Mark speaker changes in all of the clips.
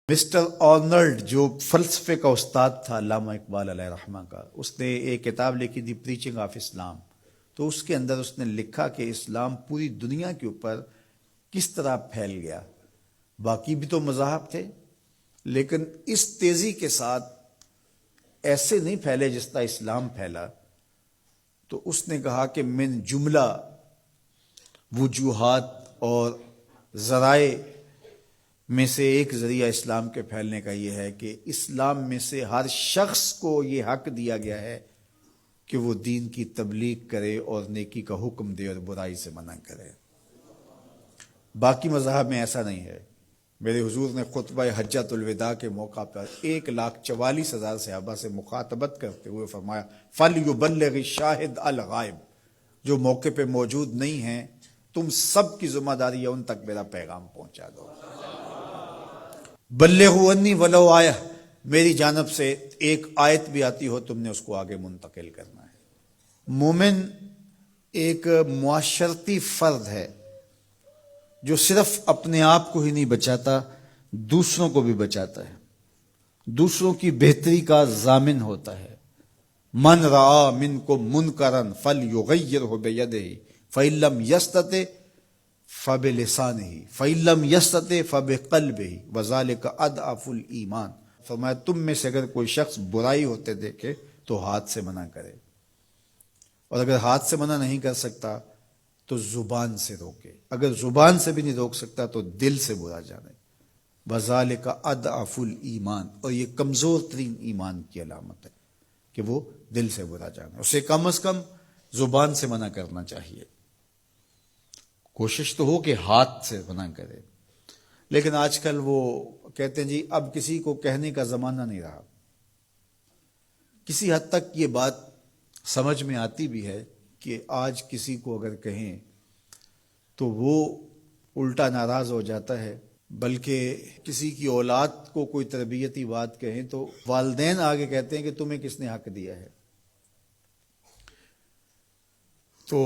Speaker 1: Mister Arnold جو فلسفے کا استاد تھا علامہ اقبال علیہ رحمہ کا، اس نے ایک کتاب لکھی تھی پریچنگ آف اسلام. تو اس کے اندر اس نے لکھا کہ اسلام پوری دنیا کے اوپر کس طرح پھیل گیا. باقی بھی تو مذاہب تھے لیکن اس تیزی کے ساتھ ایسے نہیں پھیلے جس طرح اسلام پھیلا. تو اس نے کہا کہ من جملہ وجوہات اور ذرائع میں سے ایک ذریعہ اسلام کے پھیلنے کا یہ ہے کہ اسلام میں سے ہر شخص کو یہ حق دیا گیا ہے کہ وہ دین کی تبلیغ کرے اور نیکی کا حکم دے اور برائی سے منع کرے. باقی مذاہب میں ایسا نہیں ہے. میرے حضور نے خطبہ حجۃ الوداع کے موقع پر 1,44,000 صحابہ سے مخاطبت کرتے ہوئے فرمایا فَلْيُبَلِّغِ الشَّاهِدُ الْغَائِبَ، جو موقع پہ موجود نہیں ہیں تم سب کی ذمہ داری ہے ان تک میرا پیغام پہنچا دو. بلغوا انی ولو آیہ، میری جانب سے ایک آیت بھی آتی ہو تم نے اس کو آگے منتقل کرنا ہے. مومن ایک معاشرتی فرد ہے جو صرف اپنے آپ کو ہی نہیں بچاتا، دوسروں کو بھی بچاتا ہے، دوسروں کی بہتری کا ضامن ہوتا ہے. من رعا منکم منکرا فلیغیرہ بیدہ فإن لم یستطع فبلسانہ فإن لم یستطع فبقلبہ وذلک اضعف الایمان. فرمایا تم میں سے اگر کوئی شخص برائی ہوتے دیکھے تو ہاتھ سے منع کرے، اور اگر ہاتھ سے منع نہیں کر سکتا تو زبان سے روکے، اگر زبان سے بھی نہیں روک سکتا تو دل سے برا جانے. وذلک اضعف الایمان، اور یہ کمزور ترین ایمان کی علامت ہے کہ وہ دل سے برا جانے. اسے کم از کم زبان سے منع کرنا چاہیے. کوشش تو ہو کہ ہاتھ سے منع کرے، لیکن آج کل وہ کہتے ہیں جی اب کسی کو کہنے کا زمانہ نہیں رہا. کسی حد تک یہ بات سمجھ میں آتی بھی ہے کہ آج کسی کو اگر کہیں تو وہ الٹا ناراض ہو جاتا ہے، بلکہ کسی کی اولاد کو کوئی تربیتی بات کہیں تو والدین آگے کہتے ہیں کہ تمہیں کس نے حق دیا ہے. تو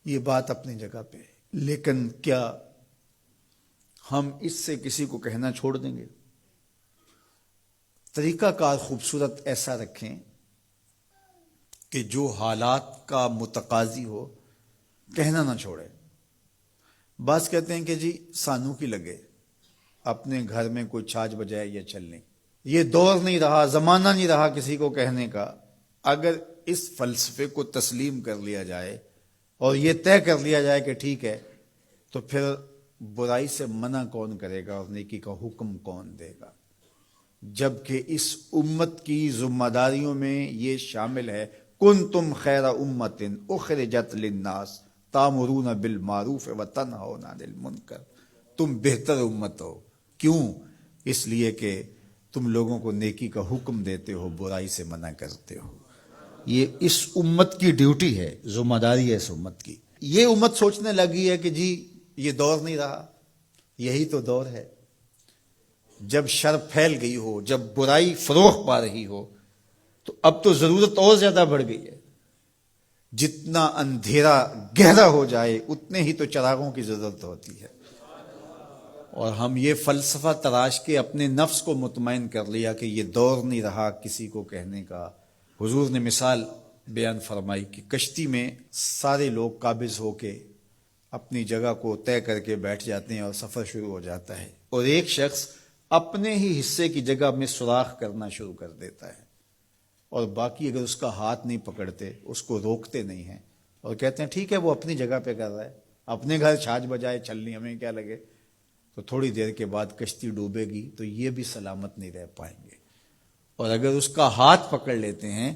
Speaker 1: یہ بات اپنی جگہ پہ، لیکن کیا ہم اس سے کسی کو کہنا چھوڑ دیں گے؟ طریقہ کار خوبصورت ایسا رکھیں کہ جو حالات کا متقاضی ہو کہنا نہ چھوڑے. بعض کہتے ہیں کہ جی سانو کی لگے اپنے گھر میں کوئی چھاج بجائے یا چلنے. یہ دور نہیں رہا، زمانہ نہیں رہا کسی کو کہنے کا. اگر اس فلسفے کو تسلیم کر لیا جائے اور یہ طے کر لیا جائے کہ ٹھیک ہے، تو پھر برائی سے منع کون کرے گا اور نیکی کا حکم کون دے گا؟ جبکہ اس امت کی ذمہ داریوں میں یہ شامل ہے کنتم خیر امت اخرجت للناس تامرون بالمعروف وتنہون عن المنکر. تم بہتر امت ہو. کیوں؟ اس لیے کہ تم لوگوں کو نیکی کا حکم دیتے ہو، برائی سے منع کرتے ہو. یہ اس امت کی ڈیوٹی ہے، ذمہ داری ہے اس امت کی. یہ امت سوچنے لگی ہے کہ جی یہ دور نہیں رہا. یہی تو دور ہے. جب شر پھیل گئی ہو، جب برائی فروغ پا رہی ہو، تو اب تو ضرورت اور زیادہ بڑھ گئی ہے. جتنا اندھیرا گہرا ہو جائے اتنے ہی تو چراغوں کی ضرورت ہوتی ہے. اور ہم یہ فلسفہ تراش کے اپنے نفس کو مطمئن کر لیا کہ یہ دور نہیں رہا کسی کو کہنے کا. حضور نے مثال بیان فرمائی کہ کشتی میں سارے لوگ قابض ہو کے اپنی جگہ کو طے کر کے بیٹھ جاتے ہیں اور سفر شروع ہو جاتا ہے، اور ایک شخص اپنے ہی حصے کی جگہ میں سوراخ کرنا شروع کر دیتا ہے، اور باقی اگر اس کا ہاتھ نہیں پکڑتے، اس کو روکتے نہیں ہیں اور کہتے ہیں ٹھیک ہے وہ اپنی جگہ پہ کر رہا ہے، اپنے گھر چھاج بجائے چلنی ہمیں کیا لگے. تو تھوڑی دیر کے بعد کشتی ڈوبے گی تو یہ بھی سلامت نہیں رہ پائیں گے. اور اگر اس کا ہاتھ پکڑ لیتے ہیں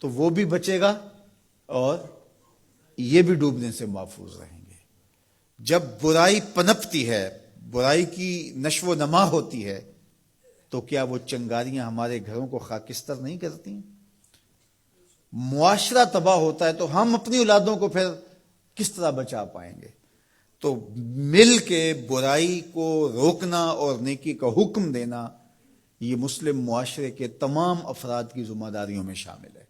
Speaker 1: تو وہ بھی بچے گا اور یہ بھی ڈوبنے سے محفوظ رہیں گے. جب برائی پنپتی ہے، برائی کی نشو و نما ہوتی ہے، تو کیا وہ چنگاریاں ہمارے گھروں کو خاکستر نہیں کرتی؟ معاشرہ تباہ ہوتا ہے تو ہم اپنی اولادوں کو پھر کس طرح بچا پائیں گے؟ تو مل کے برائی کو روکنا اور نیکی کا حکم دینا یہ مسلم معاشرے کے تمام افراد کی ذمہ داریوں میں شامل ہے.